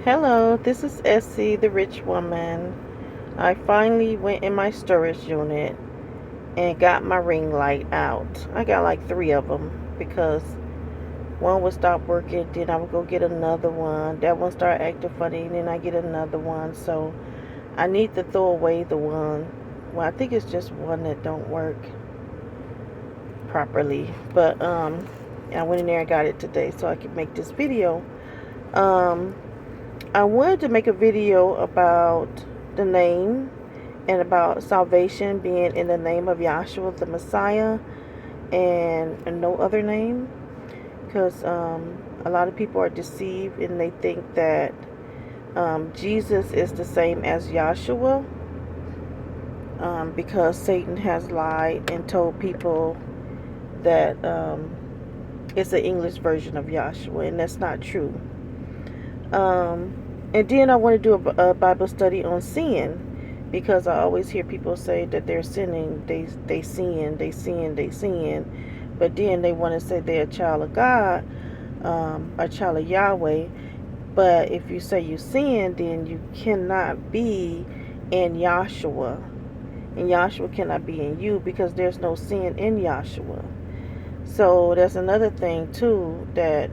Hello, this is Essie, the rich woman. I finally went in my storage unit and got my ring light out. I got like three of them because one would stop working, then I would go get another one. That one started acting funny, then I get another one. So I need to throw away the one. Well, I think it's just one that don't work properly. But I went in there and got it today so I could make this video. Um, I wanted to make a video about the name and about salvation being in the name of Yahshua the Messiah and no other name, because a lot of people are deceived and they think that Jesus is the same as Yahshua, because Satan has lied and told people that it's an English version of Yahshua, and that's not true. And then I want to do a Bible study on sin, because I always hear people say that they're sinning, they sin, but then they want to say they're a child of God, a child of Yahweh. But if you say you sin, then you cannot be in Yahshua, and Yahshua cannot be in you because there's no sin in Yahshua. So that's another thing too that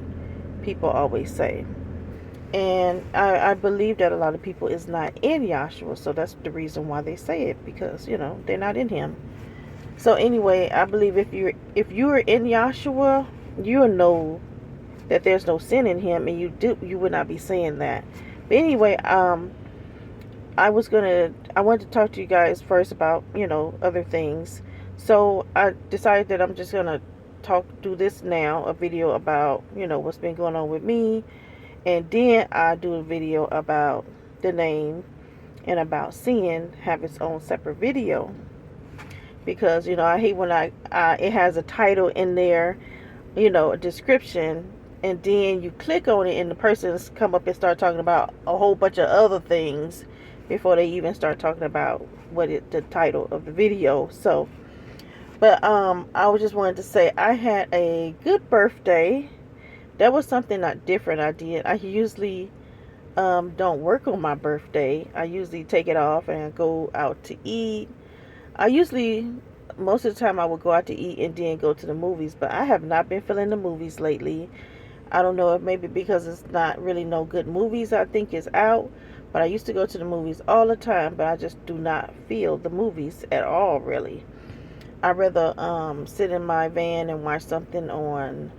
people always say. And I believe that a lot of people is not in Yahshua, so that's the reason why they say it, because they're not in Him. So anyway, I believe if you're in Yahshua, you'll know that there's no sin in Him, and you would not be saying that. But anyway, I wanted to talk to you guys first about other things. So I decided that I'm just gonna do this now, a video about what's been going on with me, and then I do a video about the name and about sin, have its own separate video, because I hate when it has a title in there, a description, and then you click on it and the person's come up and start talking about a whole bunch of other things before they even start talking about the title of the video. So but I was just wanted to say I had a good birthday. That was something not different I did. I usually don't work on my birthday. I usually take it off and go out to eat. I usually, most of the time, I would go out to eat and then go to the movies, but I have not been feeling the movies lately. I don't know if maybe because it's not really no good movies I think is out, but I used to go to the movies all the time, but I just do not feel the movies at all, really. I'd rather sit in my van and watch something on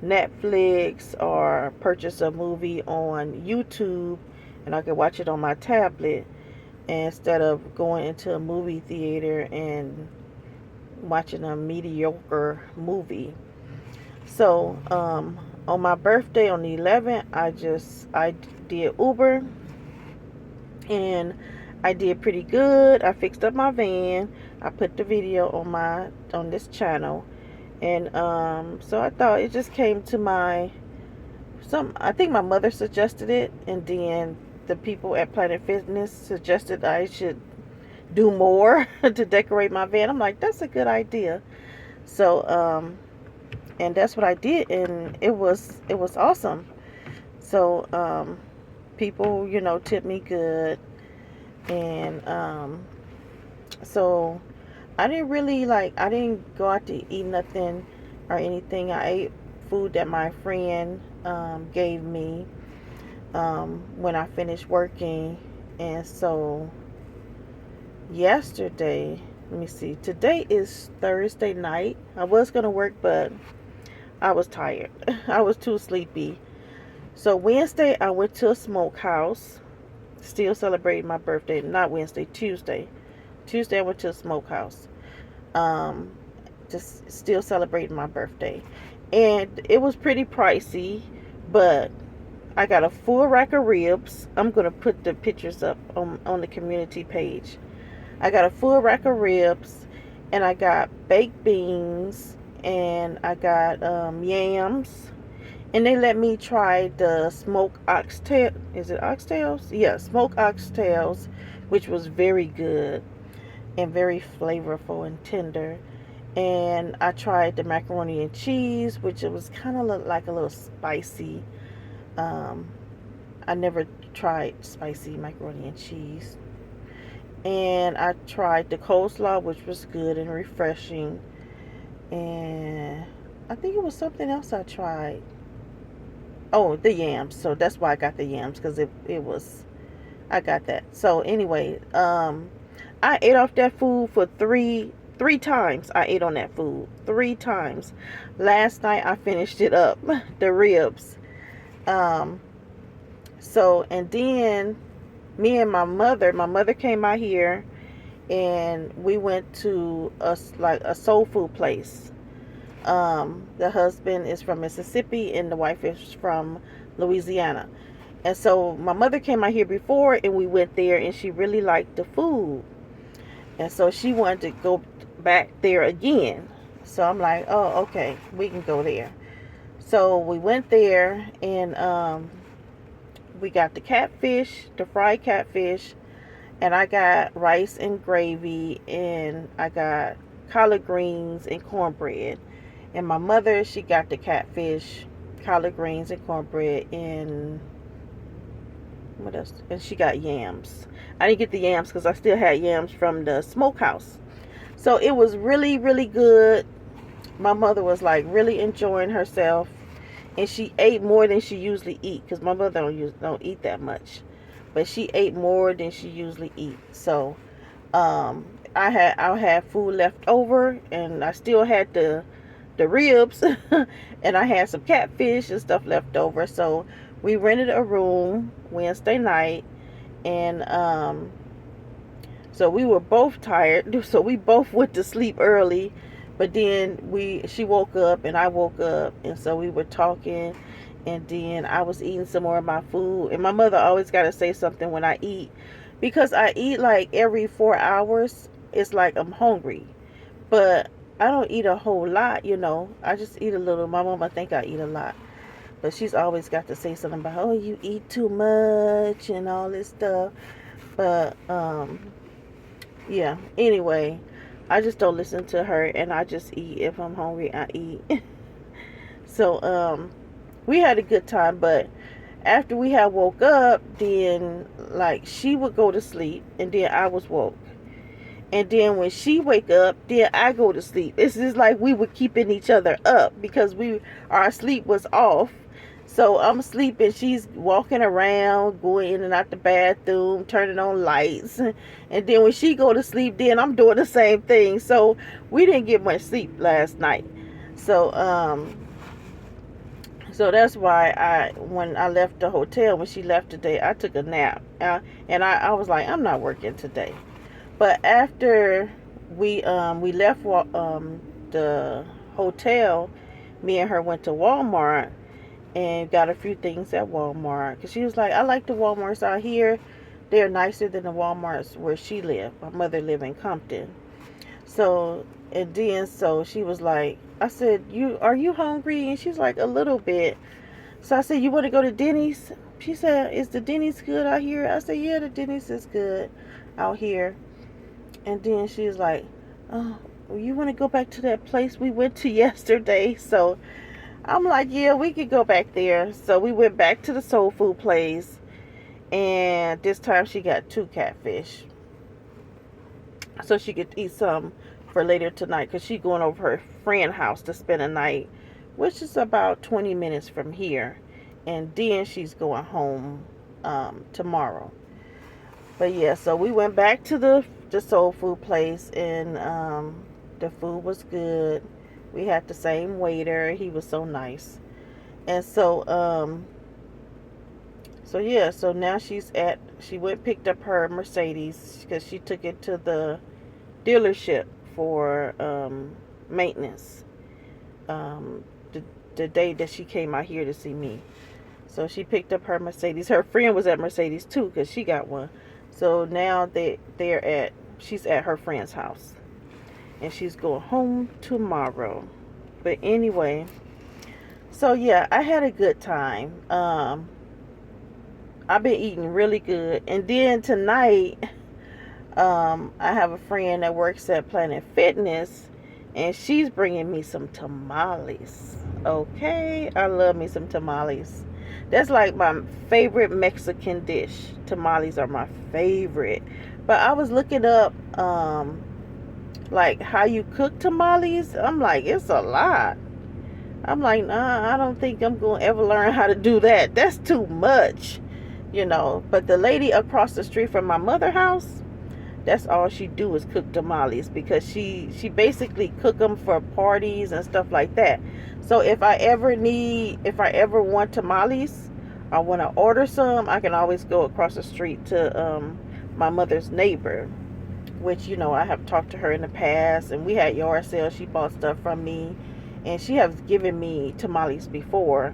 Netflix or purchase a movie on YouTube, and I can watch it on my tablet instead of going into a movie theater and watching a mediocre movie. So on my birthday on the 11th, I did Uber, and I did pretty good. I fixed up my van. I put the video on this channel, and so I thought it just came to I think my mother suggested it, and then the people at Planet Fitness suggested I should do more to decorate my van. I'm like, that's a good idea. So and that's what I did, and it was awesome. So people tipped me good, and so I didn't go out to eat nothing or anything. I ate food that my friend gave me when I finished working. And so yesterday, let me see, today is Thursday night. I was going to work, but I was tired. I was too sleepy. So Wednesday, I went to a smokehouse, still celebrating my birthday. Not Wednesday, Tuesday. Tuesday, I went to a smokehouse. Um, just still celebrating my birthday. And it was pretty pricey, but I got a full rack of ribs. I'm going to put the pictures up on the community page. I got a full rack of ribs, and I got baked beans, and I got yams. And they let me try the smoked oxtail. Is it oxtails? Yeah, smoked oxtails, which was very good and very flavorful and tender. And I tried the macaroni and cheese, which it was kind of like a little spicy. Um, I never tried spicy macaroni and cheese. And I tried the coleslaw, which was good and refreshing. And I think it was something else I tried. Oh, the yams. So that's why I got the yams, because it was, I got that. So anyway, I ate off that food for three times. I ate on that food 3 times. Last night I finished it up, the ribs. Um, so and then me and my mother came out here, and we went to a soul food place. The husband is from Mississippi and the wife is from Louisiana. And so my mother came out here before, and we went there, and she really liked the food. And so she wanted to go back there again. So I'm like, oh, okay, we can go there. So we went there, and we got the catfish, the fried catfish, and I got rice and gravy, and I got collard greens and cornbread. And my mother, she got the catfish, collard greens, and cornbread, and what else? And she got yams. I didn't get the yams because I still had yams from the smokehouse. So it was really, really good. My mother was like really enjoying herself, and she ate more than she usually eat, because my mother don't eat that much, but she ate more than she usually eat. So I had food left over, and I still had the ribs and I had some catfish and stuff left over. So we rented a room Wednesday night, and so we were both tired, so we both went to sleep early. But then she woke up and I woke up, and so we were talking, and then I was eating some more of my food. And my mother always got to say something when I eat, because I eat like every 4 hours. It's like I'm hungry, but I don't eat a whole lot, I just eat a little. My mama think I eat a lot, but she's always got to say something about, oh, you eat too much and all this stuff. But yeah, anyway, I just don't listen to her, and I just eat. If I'm hungry, I eat. So we had a good time. But after we had woke up, then like she would go to sleep, and then I was woke. And then when she wake up, then I go to sleep. It's just like we were keeping each other up, because our sleep was off. So I'm sleeping, she's walking around, going in and out the bathroom, turning on lights. And then when she go to sleep, then I'm doing the same thing. So we didn't get much sleep last night. So so that's why when I left the hotel, when she left today, I took a nap. And I was like, I'm not working today. But after we left the hotel, me and her went to Walmart and got a few things at Walmart. Because she was like, I like the Walmarts out here. They're nicer than the Walmarts where she lived. My mother lived in Compton. So, and then, so she was like, I said, are you hungry? And she's like, a little bit. So I said, you want to go to Denny's? She said, is the Denny's good out here? I said, yeah, the Denny's is good out here. And then she's like, oh, you want to go back to that place we went to yesterday? So I'm like, yeah, we could go back there. So we went back to the soul food place, and this time she got 2 catfish, so she could eat some for later tonight, because she's going over her friend's house to spend a night, which is about 20 minutes from here, and then she's going home tomorrow. But yeah, so we went back to the soul food place, and the food was good. We had the same waiter. He was so nice. And so so yeah, so now she picked up her Mercedes, because she took it to the dealership for maintenance the day that she came out here to see me. So she picked up her Mercedes. Her friend was at Mercedes too, because she got one. So now she's at her friend's house, and she's going home tomorrow. But anyway, so yeah, I had a good time. I've been eating really good. And then tonight, I have a friend that works at Planet Fitness, and she's bringing me some tamales. Okay, I love me some tamales. That's like my favorite Mexican dish. Tamales are my favorite. But I was looking up like how you cook tamales. I'm like, it's a lot. I'm like, nah, I don't think I'm gonna ever learn how to do that. That's too much, you know. But the lady across the street from my mother's house, that's all she do is cook tamales, because she basically cook them for parties and stuff like that. So if I ever want tamales, I want to order some, I can always go across the street to my mother's neighbor, which, you know, I have talked to her in the past, and we had yard sales. She bought stuff from me, and she has given me tamales before.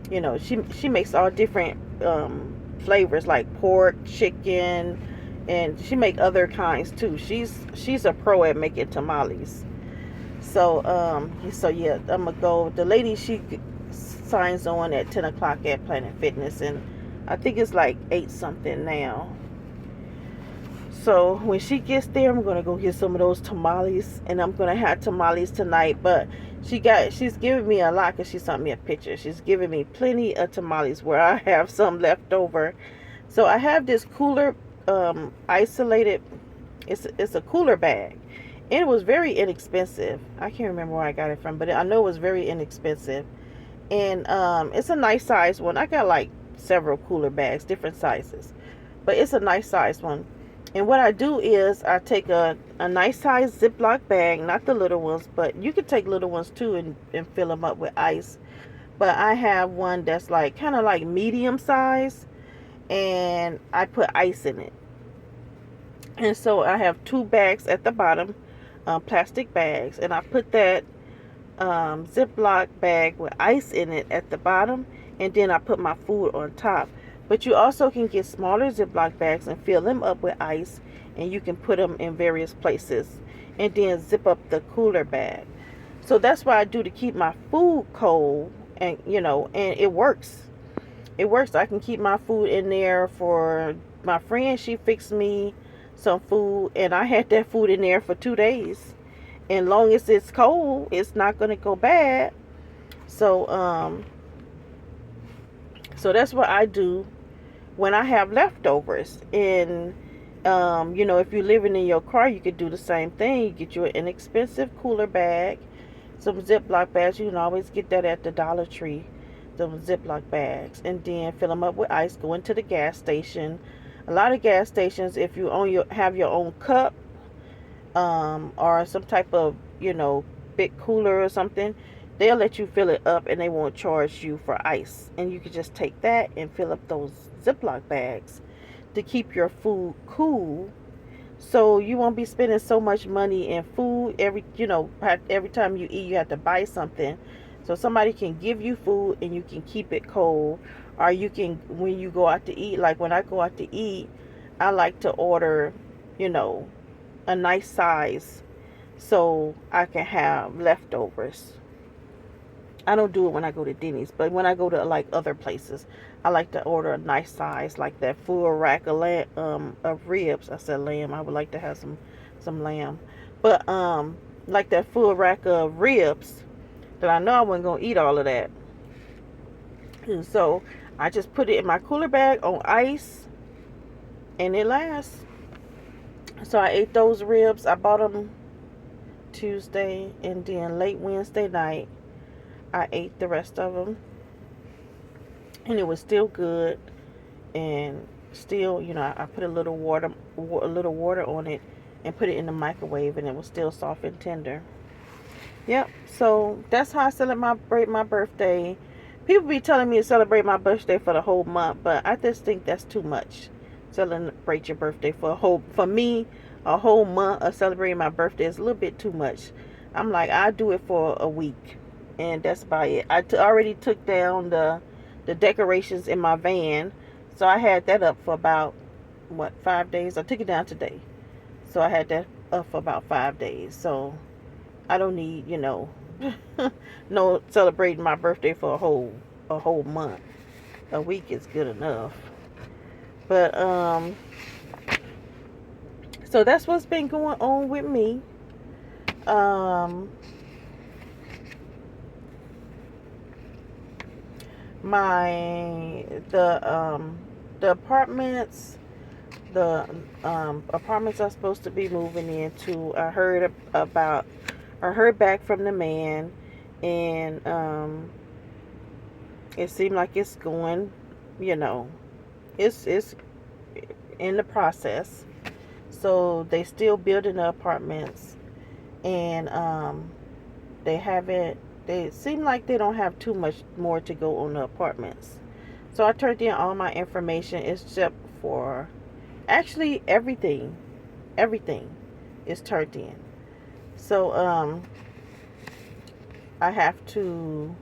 You know, she makes all different flavors, like pork, chicken, and she make other kinds too. She's a pro at making tamales. So yeah, I'm gonna go. The lady, she signs on at 10 o'clock at Planet Fitness, and I think it's like 8 something now. So when she gets there, I'm gonna go get some of those tamales, and I'm gonna have tamales tonight. But she's giving me a lot, because she sent me a picture. She's giving me plenty of tamales where I have some left over. So I have this cooler, isolated. It's a cooler bag, and it was very inexpensive. I can't remember where I got it from, but I know it was very inexpensive. And it's a nice size one. I got like several cooler bags, different sizes, but it's a nice size one. And what I do is I take a nice size Ziploc bag, not the little ones, but you could take little ones too, and fill them up with ice. But I have one that's like kind of like medium size, and I put ice in it. And so I have 2 bags at the bottom, plastic bags, and I put that Ziploc bag with ice in it at the bottom, and then I put my food on top. But you also can get smaller Ziploc bags and fill them up with ice, and you can put them in various places, and then zip up the cooler bag. So that's what I do to keep my food cold, and you know, and it works. It works. I can keep my food in there. For my friend, she fixed me some food, and I had that food in there for 2 days. And long as it's cold, it's not gonna go bad. So so that's what I do when I have leftovers. And you know, if you're living in your car, you could do the same thing. You get you an inexpensive cooler bag, some Ziploc bags. You can always get that at the Dollar Tree, some Ziploc bags, and then fill them up with ice. Go into the gas station. A lot of gas stations, if you have your own cup, or some type of, you know, big cooler or something, they'll let you fill it up, and they won't charge you for ice. And you can just take that and fill up those Ziploc bags to keep your food cool, so you won't be spending so much money in food. Every time you eat, you have to buy something. So somebody can give you food, and you can keep it cold. Or you can, when you go out to eat, like when I go out to eat, I like to order, you know, a nice size, so I can have leftovers. I don't do it when I go to Denny's, but when I go to like other places, I like to order a nice size, like that full rack of ribs. I said lamb. I would like to have some lamb, but like that full rack of ribs, that I know I wasn't gonna eat all of that. And so I just put it in my cooler bag on ice, and it lasts. So I ate those ribs. I bought them Tuesday, and then late Wednesday night, I ate the rest of them, and it was still good. And still, you know, I put a little water on it, and put it in the microwave, and it was still soft and tender. Yep. So that's how I celebrate my birthday. People be telling me to celebrate my birthday for the whole month, but I just think that's too much. Celebrate your birthday for me, a whole month of celebrating my birthday is a little bit too much. I'm like, I do it for a week, and that's about it. I already took down the decorations in my van, so I had that up for about 5 days. I took it down today, so I had that up for about 5 days. So I don't need, you know, no celebrating my birthday for a whole month. A week is good enough. But so that's what's been going on with me. my the apartments the apartments I'm supposed to be moving into. I heard back from the man, and it seemed like it's going, you know, it's in the process. So they still building the apartments, and they haven't. They seem like they don't have too much more to go on the apartments. So I turned in all my information except for actually everything is turned in. So I have to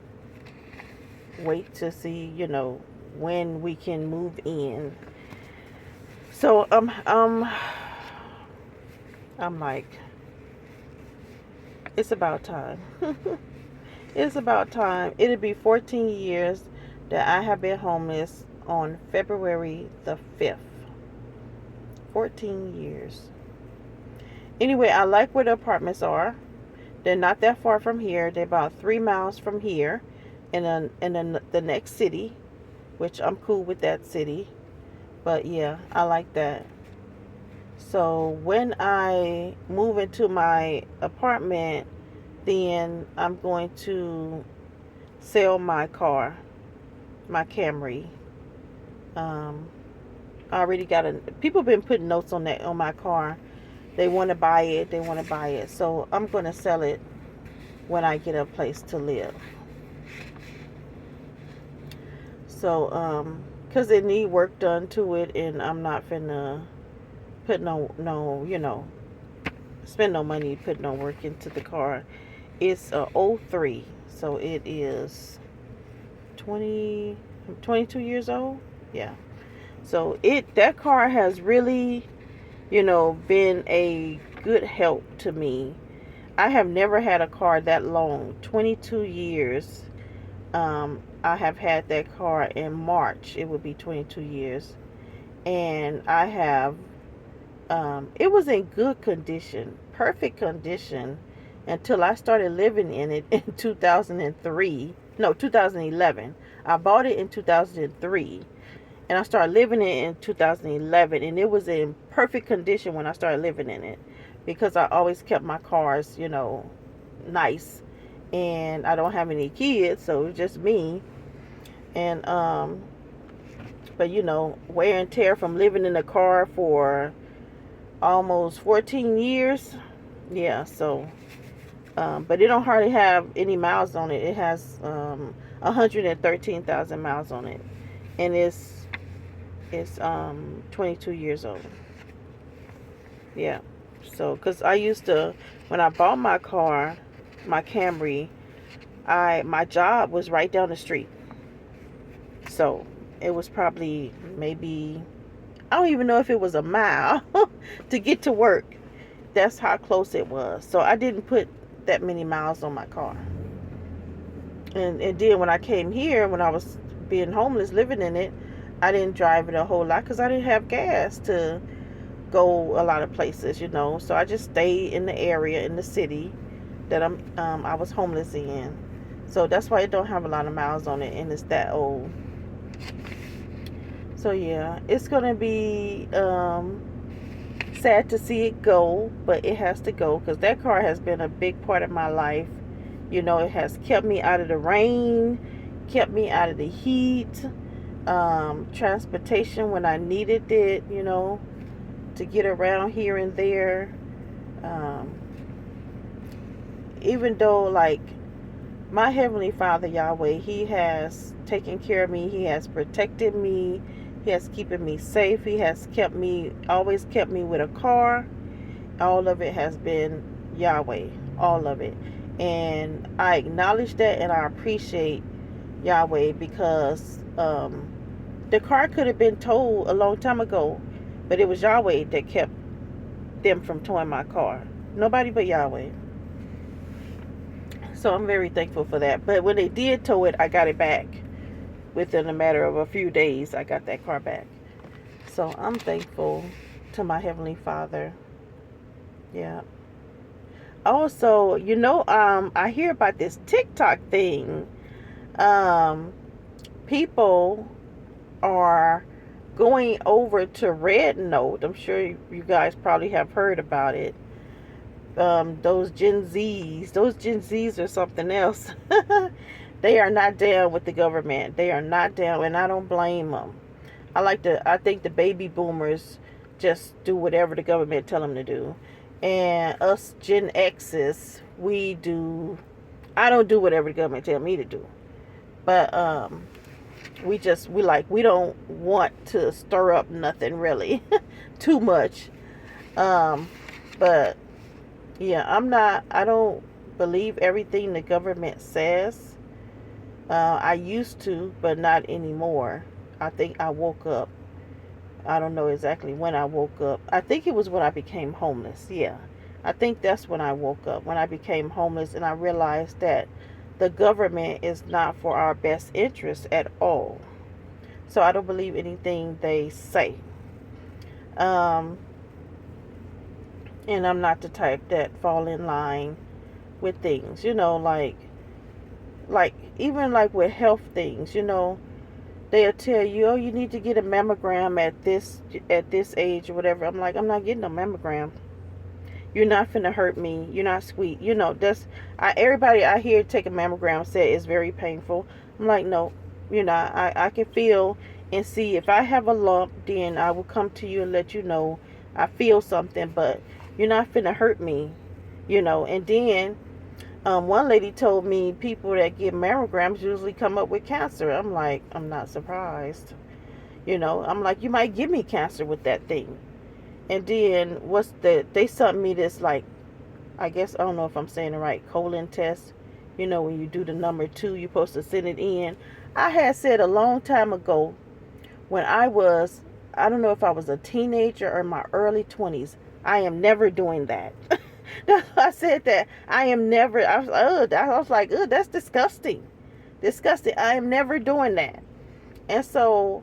wait to see, when we can move in. So I'm like, it's about time. It's about time. It'll be 14 years that I have been homeless on February the 5th. 14 years. Anyway, I like where the apartments are. They're not that far from here. They're about 3 miles from here in the next city, which I'm cool with that city. But yeah, I like that. So when I move into my apartment, then I'm going to sell my car, my Camry. Um, I already got people been putting notes on that on my car. They want to buy it. They want to buy it. So I'm going to sell it when I get a place to live. So because it need work done to it, and I'm not finna put spend no money, put no work into the car. It's a '03, so it is 22 years old. Yeah. So that car has really, been a good help to me. I have never had a car that long. 22 years. I have had that car in March. It would be 22 years. And I have, it was in good condition, perfect condition, until I started living in it in 2003. No, 2011. I bought it in 2003. And I started living in it in 2011. And it was in perfect condition when I started living in it. Because I always kept my cars, nice. And I don't have any kids, so it's just me. And but wear and tear from living in a car for almost 14 years. Yeah, so but it don't hardly have any miles on it. It has 113,000 miles on it, and it's 22 years old. Yeah. So cuz I used to, when I bought my car, my Camry, my job was right down the street. So it was probably maybe, I don't even know if it was a mile to get to work. That's how close it was. So I didn't put that many miles on my car. And then when I came here, when I was being homeless, living in it, I didn't drive it a whole lot because I didn't have gas to go a lot of places, So I just stayed in the area, in the city that I was homeless in. So that's why it don't have a lot of miles on it, and it's that old. So yeah, it's gonna be sad to see it go, but it has to go because that car has been a big part of my life. It has kept me out of the rain, kept me out of the heat, transportation when I needed it, to get around here and there. Even though, like, my Heavenly Father, Yahweh, He has taken care of me. He has protected me. He has kept me safe. He has always kept me with a car. All of it has been Yahweh. All of it. And I acknowledge that, and I appreciate Yahweh because the car could have been towed a long time ago, but it was Yahweh that kept them from towing my car. Nobody but Yahweh. So I'm very thankful for that. But when they did tow it, I got it back. Within a matter of a few days, I got that car back. So I'm thankful to my Heavenly Father. Yeah. Also, I hear about this TikTok thing. people are going over to Red Note. I'm sure you guys probably have heard about it. Those Gen Zs are something else. They are not down with the government. They are not down, and I don't blame them. I think the baby boomers just do whatever the government tell them to do, and us Gen X's, I don't do whatever the government tell me to do, but we don't want to stir up nothing really too much. But yeah, I don't believe everything the government says. I used to, but not anymore. I think I woke up. I don't know exactly when I woke up. I think it was when I became homeless. Yeah. I think that's when I woke up, when I became homeless, and I realized that the government is not for our best interest at all. So I don't believe anything they say. Um, and I'm not the type that fall in line with things, like even like with health things, they'll tell you, oh, you need to get a mammogram at this age or whatever. I'm like, I'm not getting a mammogram. You're not finna hurt me. You're not sweet. Everybody I hear take a mammogram say it's very painful. I'm like, no, I can feel and see. If I have a lump, then I will come to you and let you know I feel something, but you're not finna hurt me, and then one lady told me people that get mammograms usually come up with cancer. I'm like, I'm not surprised. I'm like, you might give me cancer with that thing. And then they sent me this, like, I guess, I don't know if I'm saying it right, colon test. When you do the number 2, you're supposed to send it in. I had said a long time ago, when I don't know if I was a teenager or in my early 20s, I am never doing that. I said that. I was like, that's disgusting. Disgusting. I am never doing that. And so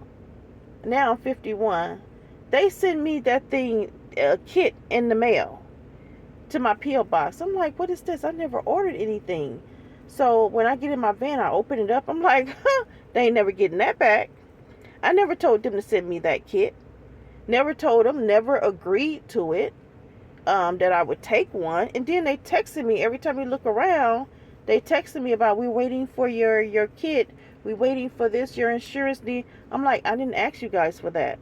now I'm 51. They send me that thing, a kit in the mail to my P.O. box. I'm like, what is this? I never ordered anything. So when I get in my van, I open it up. I'm like, they ain't never getting that back. I never told them to send me that kit. Never told them, never agreed to it. That I would take one, and then they texted me every time you look around. They texted me about, we're waiting for your kit. We're waiting for this, your insurance need. I'm like, I didn't ask you guys for that.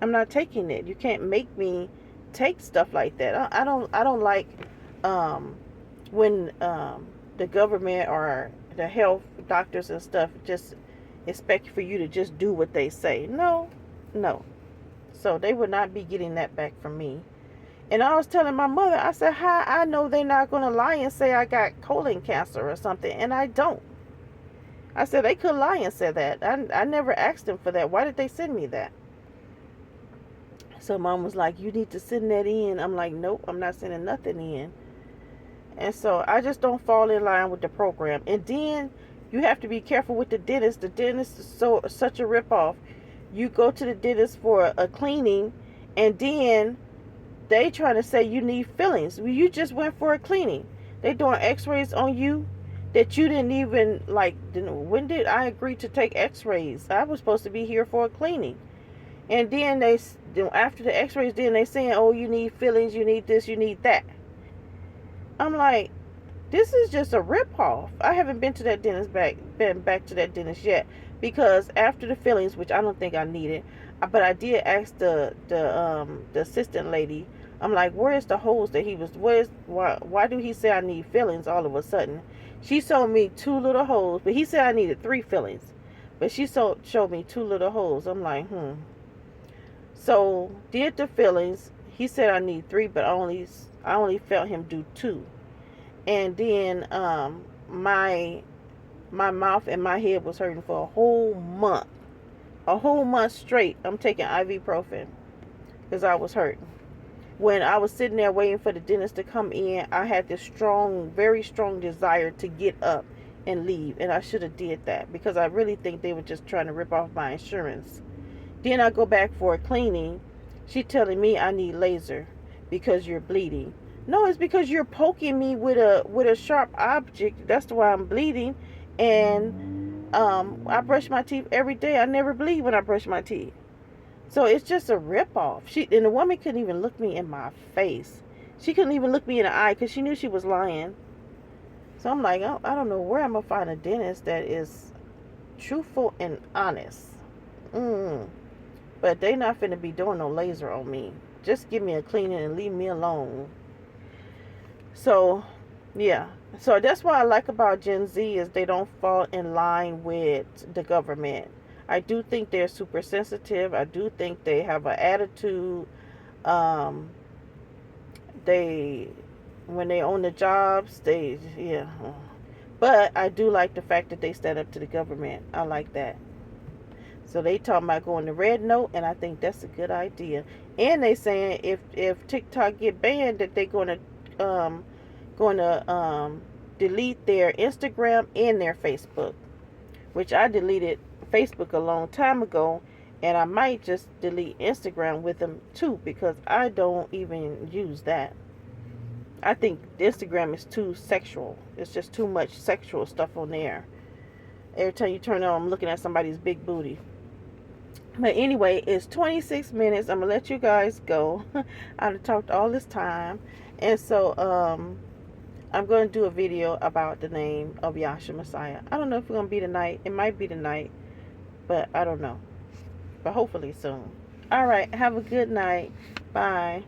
I'm not taking it. You can't make me take stuff like that. I don't like when the government or the health doctors and stuff just expect for you to just do what they say. No. So they would not be getting that back from me. And I was telling my mother, I said, how I know they're not going to lie and say I got colon cancer or something, and I don't. I said, they could lie and say that. I never asked them for that. Why did they send me that? So Mom was like, you need to send that in. I'm like, nope, I'm not sending nothing in. And so I just don't fall in line with the program. And then you have to be careful with the dentist. The dentist is such a ripoff. You go to the dentist for a cleaning, and then they trying to say you need fillings. Well, you just went for a cleaning. They doing x-rays on you that you didn't even, like, when did I agree to take x-rays? I was supposed to be here for a cleaning. And then after the x-rays, then they saying, oh, you need fillings, you need this, you need that. I'm like, this is just a ripoff. I haven't been to that dentist been back to that dentist yet, because after the fillings, which I don't think I needed, but I did ask the assistant lady. I'm like, where's the holes that he was? Why do he say I need fillings all of a sudden? She showed me 2 little holes, but he said I needed 3 fillings. But she showed me 2 little holes. I'm like, So did the fillings. He said I need 3, but I only felt him do 2. And then my mouth and my head was hurting for a whole month. A whole month straight. I'm taking ibuprofen because I was hurting. When I was sitting there waiting for the dentist to come in, I had this very strong desire to get up and leave. And I should have did that, because I really think they were just trying to rip off my insurance. Then I go back for a cleaning. She telling me I need laser because you're bleeding. No, it's because you're poking me with a sharp object. That's why I'm bleeding. And I brush my teeth every day. I never bleed when I brush my teeth. So it's just a ripoff. And the woman couldn't even look me in my face. She couldn't even look me in the eye because she knew she was lying. So I'm like, I don't know where I'm going to find a dentist that is truthful and honest. But they not finna be doing no laser on me. Just give me a cleaning and leave me alone. So, yeah. So that's what I like about Gen Z is they don't fall in line with the government. I do think they're super sensitive. I do think they have an attitude. They, when they own the jobs, yeah. But I do like the fact that they stand up to the government. I like that. So they talking about going to red note, and I think that's a good idea. And they saying if TikTok get banned, that they're going to delete their Instagram and their Facebook, which I deleted Facebook a long time ago, and I might just delete Instagram with them too because I don't even use that. I think Instagram is too sexual. It's just too much sexual stuff on there. Every time you turn on, I'm looking at somebody's big booty. But anyway, it's 26 minutes. I'm going to let you guys go. I've talked all this time. And so, I'm going to do a video about the name of Yahshua Messiah. I don't know if it's going to be tonight. It might be tonight. But I don't know. But hopefully soon. Alright, have a good night. Bye.